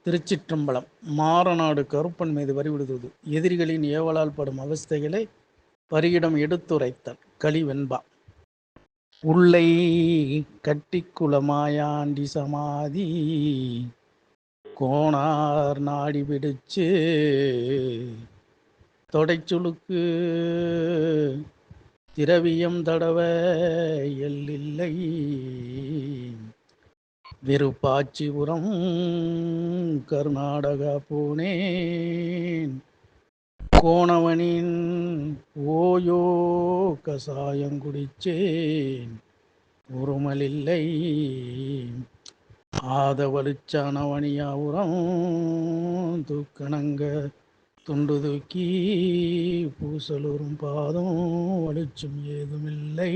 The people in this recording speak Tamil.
திருச்சிற்றம்பலம். மாறநாடு கருப்பன் மீது வரிவிடுவது எதிரிகளின் ஏவலால் படும் அவஸ்தைகளை பரியிடம் எடுத்துரைத்தல். கலிவெண்பா. உள்ளை கட்டி குலமாயாண்டி சமாதி கோணார் நாடி பிடிச்சு தொடைச்சுளுக்கு திரவியம் தடவ எல்லில்லை விருப்பாச்சிபுரம் கர்நாடகா போனேன் கோணவனின் ஓயோ கசாயம் குடிச்சேன் உருமலில்லை ஆதவலிச்சானவனியாவுரம் தூக்கணங்க துண்டு தூக்கி பூசலூரும் பாதம் வலிச்சும் ஏதுமில்லை.